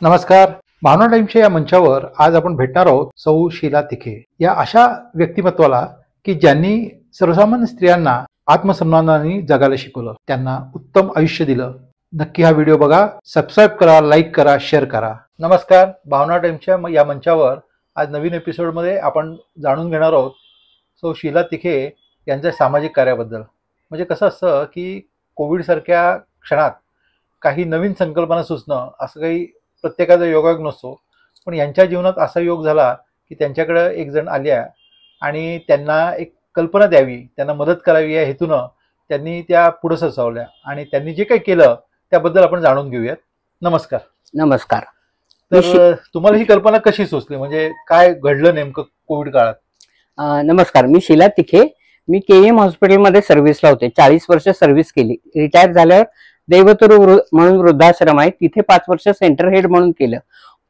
नमस्कार. भावना टाइम्सच्या या मंचावर आज आपण भेटणार आहोत सौ शीला तिखे या अशा व्यक्तिमत्वाला की ज्यांनी सर्वसामान्य स्त्रियांना आत्मसन्मानाने जगायला शिकवलं, त्यांना उत्तम आयुष्य दिलं. नक्की हा व्हिडिओ बघा, सबस्क्राईब करा, लाईक करा, शेअर करा. नमस्कार. भावना टाइम्सच्या या मंचावर आज नवीन एपिसोडमध्ये आपण जाणून घेणार आहोत सौ शीला तिखे यांच्या सामाजिक कार्याबद्दल. म्हणजे कसं असतं की कोविडसारख्या क्षणात काही नवीन संकल्पना सुचणं असं काही प्रत्येकाचा योगायोग नसतो, पण यांच्या जीवनात असा योग झाला की त्यांच्याकडे एक जण आल्या आणि त्यांना एक कल्पना द्यावी, त्यांना मदत करावी या हेतूनं त्यांनी त्या पुढे सुचवल्या आणि त्यांनी जे काही केलं त्याबद्दल आपण जाणून घेऊयात. नमस्कार. नमस्कार. तर तुम्हाला ही कल्पना कशी सुचली, म्हणजे काय घडलं नेमकं कोविड काळात? नमस्कार, मी शीला तिखे. मी केएम हॉस्पिटलमध्ये सर्व्हिसला होते. 40 वर्ष सर्व्हिस केली. रिटायर झाल्यावर देवतरू म्हणून वृद्धाश्रम आहे, तिथे 5 वर्ष सेंटर हेड म्हणून केलं.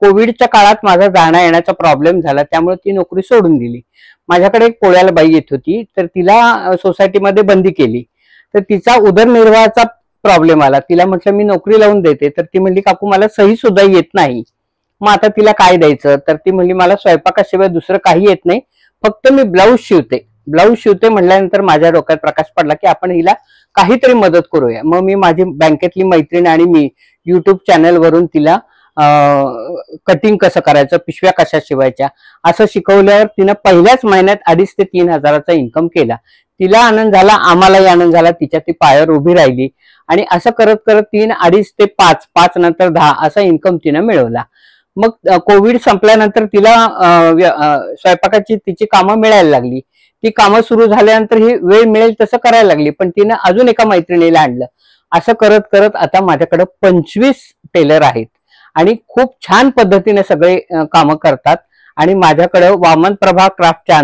कोविडच्या काळात माझा जाण्या येण्याचा प्रॉब्लेम झाला, त्यामुळे ती नोकरी सोडून दिली. माझ्याकडे एक पोळ्याला बाई येत होती, तर तिला सोसायटीमध्ये बंदी केली. तर तिचा उदरनिर्वाहाचा प्रॉब्लेम आला. तिला म्हटलं मी नोकरी लावून देते, तर ती म्हणली काकू मला सही सुद्धा येत नाही. मग आता तिला काय द्यायचं? तर ती म्हणली मला स्वयंपाकाशिवाय दुसरं काही येत नाही, फक्त मी ब्लाऊज शिवते म्हटल्यानंतर माझ्या डोक्यात प्रकाश पडला की आपण हिला काहीतरी मदत करूया. मग मी माझी बँकेतली मैत्रीण आणि मी युट्यूब चॅनल वरून तिला कटिंग कसं करायचं, पिशव्या कशा शिवायच्या असं शिकवल्यावर तिनं पहिल्याच महिन्यात 2,500 ते 3,000चा इन्कम केला. तिला आनंद झाला, आम्हालाही आनंद झाला. तिच्या ती पायावर उभी राहिली आणि असं करत करत 3, 2.5 ते 5 नंतर 10 असा इन्कम तिनं मिळवला. मग कोविड संपल्यानंतर तिला स्वयंपाकाची तिची कामं मिळायला लागली. ती कामं सुरू झाल्यानंतर ही वेळ मिळेल तसं करायला लागली, पण तिनं अजून एका मैत्रिणीला आणलं. असं करत करत आता माझ्याकडे 25 टेलर आहेत आणि खूप छान पद्धतीने सगळे कामं करतात. आणि माझ्याकडे वामन प्रभा क्राफ्टच्या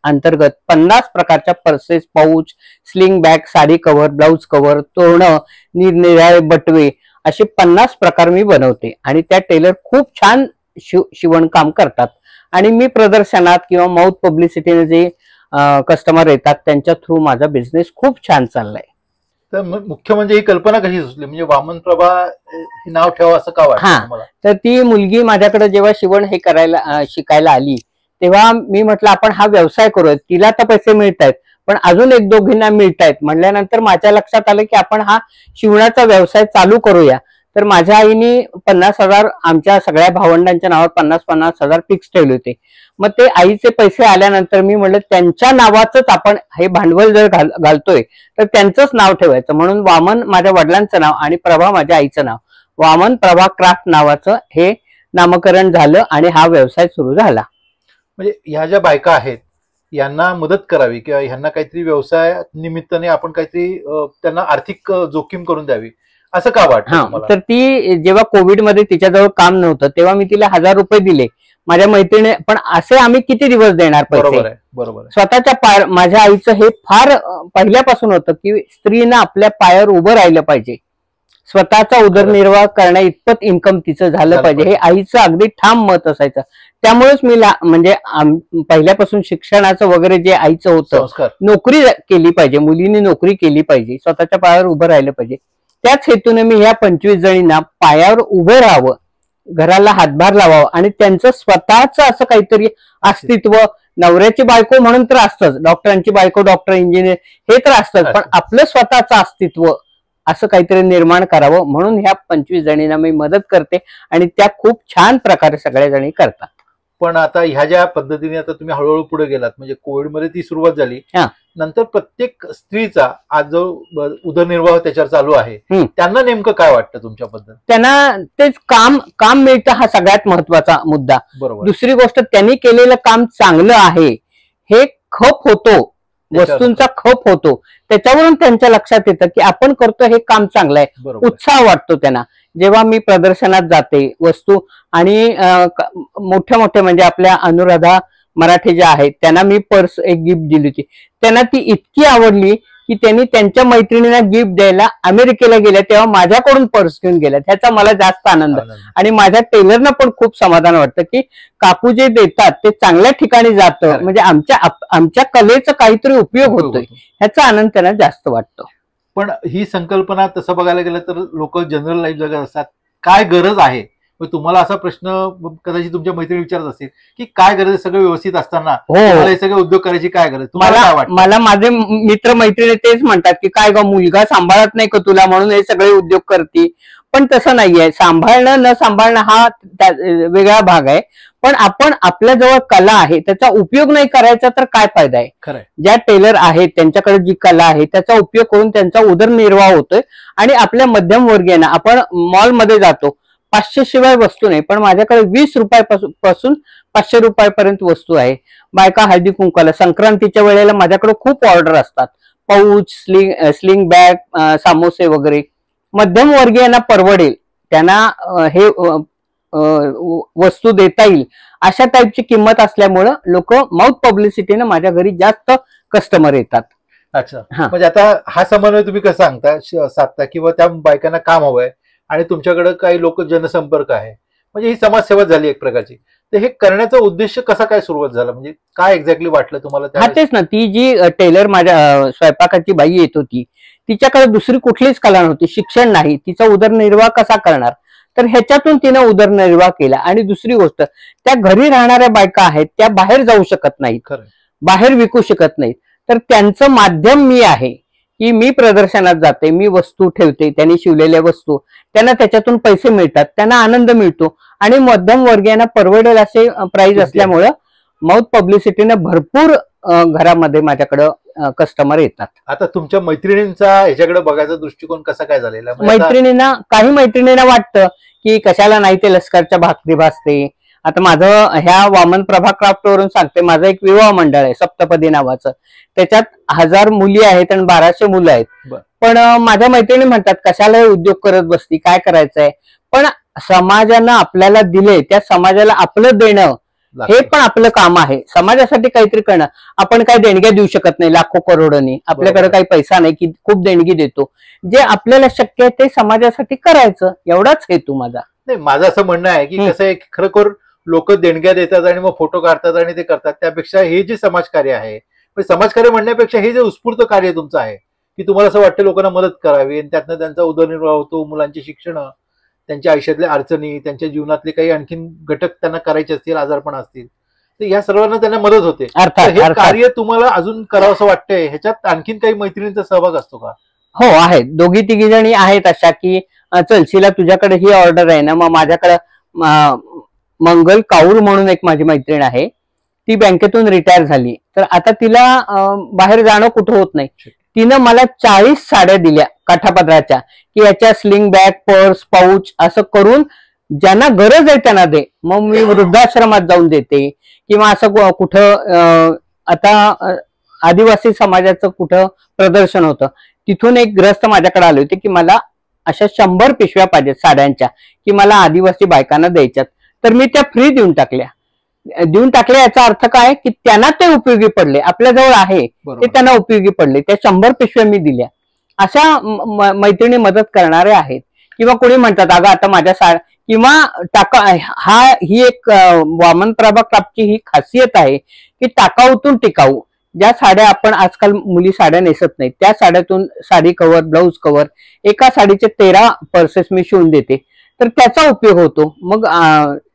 अंतर्गत 50 प्रकारच्या purses, pouch, sling bag, sari cover, blouse cover, तोरणं, निरनिराळे बटवे असे 50 प्रकार मी बनवते. आणि त्या टेलर खूप छान शिवणकाम करतात. आणि मी प्रदर्शनात किंवा माउथ पब्लिसिटीने जे कस्टमर येतात त्यांच्या थ्रू माझा बिझनेस खूप छान चाललाय. तर मुख्य म्हणजे ही कल्पना कशी सुचली, म्हणजे वामन प्रभा हे नाव ठेवा असं का वाटतं तुम्हाला? तर ती मुलगी माझ्याकडे जेव्हा शिवण हे करायला शिकायला आली तेव्हा मी म्हटलं आपण हा व्यवसाय करूया. तिला तर पैसे मिळत आहेत, पण अजून 1-2घींना मिळत आहेत. म्हणल्यानंतर माझ्या लक्षात आलं की आपण हा शिवणाचा व्यवसाय चालू करूया. तर माझ्या आईने 50,000 आमच्या सगळ्या भावंडांच्या नावावर 50,000 फिक्स ठेवले होते. मग ते आईचे पैसे आल्यानंतर मी म्हटलं त्यांच्या नावाचंच आपण हे भांडवल जर घालतोय तर त्यांचंच नाव ठेवायचं. म्हणून वामन माझ्या वडिलांचं नाव आणि प्रभा माझ्या आईचं नाव, वामन प्रभा क्राफ्ट नावाचं हे नामकरण झालं आणि हा व्यवसाय सुरू झाला. म्हणजे ह्या ज्या बायका आहेत यांना मदत करावी किंवा ह्यांना काहीतरी व्यवसाय निमित्ताने आपण काहीतरी त्यांना आर्थिक जोखीम करून द्यावी असं का वाटतं? तर ती जेव्हा कोविडमध्ये तिच्याजवळ काम नव्हतं तेव्हा मी तिला 1,000 रुपये दिले माझ्या मैत्रिणी. पण असे आम्ही किती दिवस देणार पैसे? बरोबर. स्वतःच्या पाय, माझ्या आईचं हे फार पहिल्यापासून होतं की स्त्रीनं आपल्या पायावर उभं राहिलं पाहिजे, स्वतःचा उदरनिर्वाह करण्या इतपत इन्कम तिचं झालं पाहिजे, हे आईचं अगदी ठाम मत असायचं. त्यामुळेच मी म्हणजे पहिल्यापासून शिक्षणाचं वगैरे जे आईचं होतं, नोकरी केली पाहिजे, मुलींनी नोकरी केली पाहिजे, स्वतःच्या पायावर उभं राहिलं पाहिजे. त्याच हेतूने मी ह्या 25 जणींना पायावर उभं राहावं, घराला हातभार लावावं आणि त्यांचं स्वतःच असं काहीतरी अस्तित्व, नवऱ्याची बायको म्हणून तर असतंच, डॉक्टरांची बायको, डॉक्टर, इंजिनियर हे तर असतंच, पण आपलं स्वतःचं अस्तित्व असं काहीतरी निर्माण करावं म्हणून ह्या 25 जणींना मी मदत करते आणि त्या खूप छान प्रकारे सगळ्या जणी करतात. पण आता ह्या ज्या पद्धतीने आता तुम्ही हळूहळू पुढे गेलात, म्हणजे कोविडमध्ये ती सुरुवात झाली, नंतर प्रत्येक स्त्रीचा आज जो उदरनिर्वाह त्याच्यावर चालू आहे त्यांना नेमकं काय वाटतं तुमच्याबद्दल? त्यांना तेच काम मिळतं हा सगळ्यात महत्वाचा मुद्दा. दुसरी गोष्ट त्यांनी केलेलं काम चांगलं आहे हे खप होतो, वस्तूंचा खप होतो, त्याच्यावरून त्यांच्या लक्षात येतं की आपण करतो हे काम चांगलं आहे, उत्साह वाटतो त्यांना. जेव्हा मी प्रदर्शनात जाते वस्तू आणि मोठ्या म्हणजे आपल्या अनुराधा मराठे ज्या आहेत त्यांना मी पर्स एक गिफ्ट दिली होती, त्यांना ती इतकी आवडली की त्यांनी त्यांच्या मैत्रिणींना गिफ्ट द्यायला अमेरिकेला गेल्या तेव्हा माझ्याकडून पर्स घेऊन गेल्या. त्याचा मला जास्त आनंद आणि माझ्या टेलरना पण खूप समाधान वाटतं की काकू जे देतात ते चांगल्या ठिकाणी जातं, म्हणजे आमच्या कलेचा काहीतरी उपयोग होतोय ह्याचा आनंद त्यांना जास्त वाटतो. पण ही संकल्पना तसं बघायला गेलं तर लोक जनरल लाईफ जगत असतात, काय गरज आहे मग तुम्हाला असा प्रश्न कदाचित तुमच्या मैत्रिणी विचारत असतील की काय गरज आहे, सगळं व्यवस्थित असताना हो तुम्हाला हे सगळे उद्योग करायची काय गरज, तुम्हाला काय वाटतं? मला माझे मित्र मैत्रिणी तेच म्हणतात की काय ग मुलगा सांभाळत नाही का तुला म्हणून हे सगळे उद्योग करते. पण तसं नाहीये. सांभाळणं न सांभाळणं हा वेगळा भाग आहे. पण आपण आपल्या जवळ कला आहे त्याचा उपयोग नाही करायचा तर काय फायदा आहे. खरंय. ज्या टेलर आहेत त्यांच्याकडे जी कला आहे त्याचा उपयोग करून त्यांचा उदरनिर्वाह होतोय. आणि आपल्या मध्यमवर्गीयांना आपण मॉलमध्ये जातो 500 शिवाय वस्तू नाही, पण माझ्याकडे 20 रुपयापासून 500 रुपयापर्यंत वस्तू आहे. बायका हळदी कुंकाला संक्रांतीच्या वेळेला माझ्याकडे खूप ऑर्डर असतात. पाऊच, स्लिंग बॅग, सामोसे वगैरे. मध्यमवर्गीयांना परवडेल त्यांना हे वस्तू देता येईल अशा टाईपची किंमत असल्यामुळं लोक माउथ पब्लिसिटीने माझ्या घरी जास्त कस्टमर येतात. अच्छा, म्हणजे आता हा समन्वय तुम्ही कसं साधता किंवा त्या बायकांना काम हवंय आणि तुमच्याकडे काही लोक जनसंपर्क आहे, म्हणजे ही समाजसेवा झाली एक प्रकारची. तर हे करण्याचा उद्देश कसा काय सुरुवात झाला, म्हणजे काय एक्झॅक्टली वाटलं तुम्हाला? हा तेच ना, ती जी टेलर माझ्या स्वयंपाकाची बाई येत होती तिच्याकडे दुसरी कुठलीच कला नव्हती, शिक्षण नाही, तिचा उदरनिर्वाह कसा करणार, तर ह्याच्यातून तिने उदरनिर्वाह केला. आणि दुसरी गोष्ट, त्या घरी राहणाऱ्या बायका आहेत त्या बाहेर जाऊ शकत नाहीत, बाहेर विकू शकत नाहीत, तर त्यांचं माध्यम मी आहे की मी प्रदर्शनात जाते, मी वस्तू ठेवते, त्यांनी शिवलेल्या वस्तू, त्यांना त्याच्यातून पैसे मिळतात, त्यांना आनंद मिळतो. आणि मध्यम वर्गीयांना परवडेल असे प्राइस असल्यामुळं माउथ पब्लिसिटीने भरपूर घरामध्ये माझ्याकडं कस्टमर येतात. आता तुमच्या मैत्रिणींचा ह्याच्याकडे बघायचा दृष्टिकोन कसा काय झालेला? काही मैत्रिणींना वाटतं की कशाला नाही ते लष्करच्या भाकरी भासते. आता माझं ह्या वामन प्रभा क्राफ्ट वरून सांगते, माझं एक विवाह मंडळ आहे सप्तपदी नावाचं, त्याच्यात 1000 मुली आहेत आणि 1200 मुलं आहेत. पण माझ्या मैत्रिणी म्हणतात कशाला हे उद्योग करत बसती, काय करायचंय. पण समाजानं आपल्याला दिले त्या समाजाला आपलं देणं हे पण आपलं काम आहे. समाजासाठी काहीतरी करणं. आपण काय देणग्या देऊ शकत नाही लाखो करोडोनी, आपल्याकडे काही पैसा नाही की खूप देणगी देतो. जे आपल्याला शक्य आहे ते समाजासाठी करायचं, एवढाच हेतू माझा. नाही, माझं असं म्हणणं आहे की कसं आहे, खरोखर लोक देणग्या देतात आणि मग फोटो काढतात आणि ते करतात, त्यापेक्षा हे जे समाजकार्य आहे, समाजकार्य म्हणण्यापेक्षा हे जे उत्स्फूर्त कार्य तुमचं आहे की तुम्हाला असं वाटतं लोकांना मदत करावी आणि त्यातनं त्यांचा उदरनिर्वाह होतो, मुलांची शिक्षण, त्यांच्या आयुष्यातल्या अडचणी, त्यांच्या जीवनातले काही आणखीन घटक त्यांना करायचे असतील, आजारपण असतील, तर या सर्वांना त्यांना मदत होते. हे कार्य तुम्हाला अजून करावं असं वाटतंय, ह्याच्यात आणखीन काही मैत्रिणींचा सहभाग असतो का? हो आहे, 2-3 जणी आहेत अशा की चल शिला तुझ्याकडे ही ऑर्डर आहे ना, मग माझ्याकडे मंगल काऊर म्हणून एक माझी मैत्रीण आहे, ती बँकेतून रिटायर झाली, तर आता तिला बाहेर जाणं कुठं होत नाही. तिनं मला 40 साड्या दिल्या काठापदराच्या की याच्या स्लिंग बॅग, पर्स, पाऊच असं करून ज्यांना गरज आहे त्यांना दे. मग मी वृद्धाश्रमात जाऊन देते किंवा असं कुठं आता आदिवासी समाजाचं कुठं प्रदर्शन होतं, तिथून एक ग्रस्त माझ्याकडे आले होते की मला अशा 100 पिशव्या पाहिजेत साड्यांच्या की मला आदिवासी बायकांना द्यायच्यात, तर मी त्या फ्री देऊन टाकल्या. याचा अर्थ काय की त्यांना ते उपयोगी पडले, आपल्याजवळ आहे ते त्यांना उपयोगी पडले, त्या 100 पिशव्या मी दिल्या. अशा मैत्रिणी मदत करणारे आहेत. किंवा कोणी म्हणतात अगं आता माझ्या किंवा टाका, ही एक वामन प्रभा क्राफ्टची ही खासियत आहे की टाकाऊतून टिकाऊ. ज्या साड्या आपण आजकाल मुली साड्या नेसत नाहीत त्या साड्यातून साडी कव्हर, ब्लाऊज कव्हर, एका साडीचे 13 पर्सेस मी शिवून देते, तर त्याचा उपयोग होतो. मग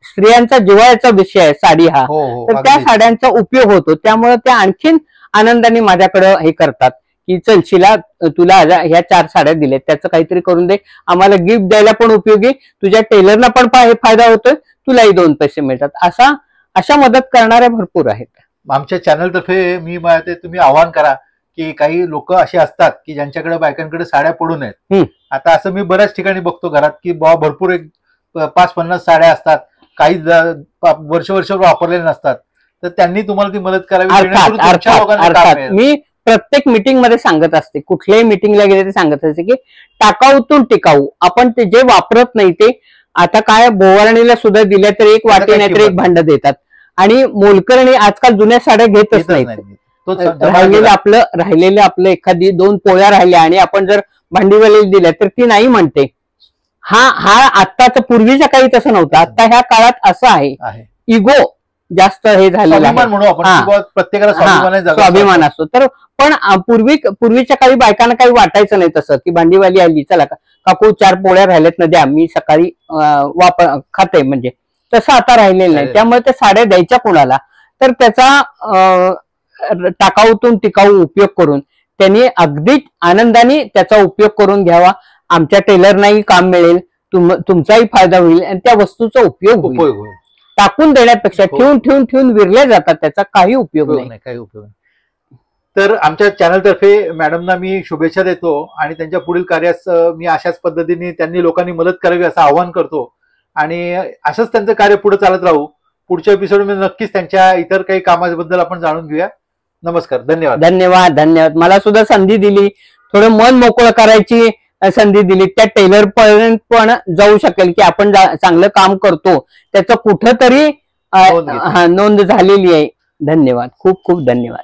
स्त्रियांचा जिव्हाळ्याचा विषय आहे साडी हा, तर त्या साड्यांचा उपयोग होतो. त्यामुळे त्या आणखीन आनंदाने माझ्याकडे हे करतात की चल शिला तुला ह्या 4 साड्या दिल्यात, त्याचं काहीतरी करून दे, आम्हाला गिफ्ट द्यायला पण उपयोगी, तुझ्या टेलरना पण फायदा होतोय, तुलाही 2 पैसे मिळतात. अशा मदत करणाऱ्या भरपूर आहेत. आमच्या चॅनलतर्फे मी तुम्ही आवाहन करा की काही लोक असे असतात की ज्यांच्याकडे बायकांकडे साड्या पडून आहेत. आता असं मी बऱ्याच ठिकाणी बघतो घरात की बाबा भरपूर एक 5-50 साड्या असतात, काही वर्ष वापरलेल्या नसतात, तर त्यांनी तुम्हाला ती मदत करावी. मी प्रत्येक मीटिंग मध्ये सांगत असते, कुठल्याही मीटिंगला गेले ते सांगत असते की टाकाऊतून टिकाऊ. आपण ते जे वापरत नाही ते आता काय बोवारणीला सुद्धा दिल्या तर एक वाटी नाही तर एक भांड देतात, आणि मोलकरणी आजकाल जुन्या साड्या घेतच नाहीत. राहिलेलं आपलं एखादी 2 पोळ्या राहिल्या आणि आपण जर भांडीवाली दिल्या तर ती नाही म्हणते. हा आत्ताच, पूर्वीच्या काळी तसं नव्हतं, आता ह्या काळात असं आहे. इगो जास्त हे झालेलं स्वाभिमान आहे. म्हणू आपण, हा. की बुवा प्रत्येकाला स्वाभिमान आहे, जगाचा. स्वाभिमान असतो. तर पण पूर्वीच्या काळी बायकांना काही वाटायचं नाही तसं, की भांडीवाली आली, चला काकू 4 पोळ्या राहिल्यात ना द्या, मी सकाळी खाते, म्हणजे तसं आता राहिलेलं नाही. त्यामुळे त्या साड्या द्यायच्या कोणाला, तर त्याचा टाकाऊतून टिकाऊ उपयोग करून त्यांनी अगदी आनंदाने त्याचा उपयोग करून घ्यावा. आमच्या टेलरनाही काम मिळेल, तुमचाही फायदा होईल आणि त्या वस्तूचा उपयोग होईल. टाकून देण्यापेक्षा ठेवून विरल्या जातात, त्याचा काही उपयोग नाही. काही उपयोग नाही. तर आमच्या चॅनलतर्फे मॅडमना मी शुभेच्छा देतो आणि त्यांच्या पुढील कार्यास मी अशाच पद्धतीने त्यांनी लोकांनी मदत करावी असं आवाहन करतो आणि असंच त्यांचं कार्य पुढे चालत राहू. पुढच्या एपिसोडमध्ये नक्कीच त्यांच्या इतर काही कामाबद्दल आपण जाणून घेऊया. नमस्कार, धन्यवाद. धन्यवाद. मला सुद्धा संधी दिली, थोडं मन मोकळं करायची संधी दिली. त्या टेलर पर्यंत पण जाऊ शकेल की आपण चांगलं काम करतो, त्याचं कुठंतरी नोंद झालेली आहे. धन्यवाद, खूप खूप धन्यवाद.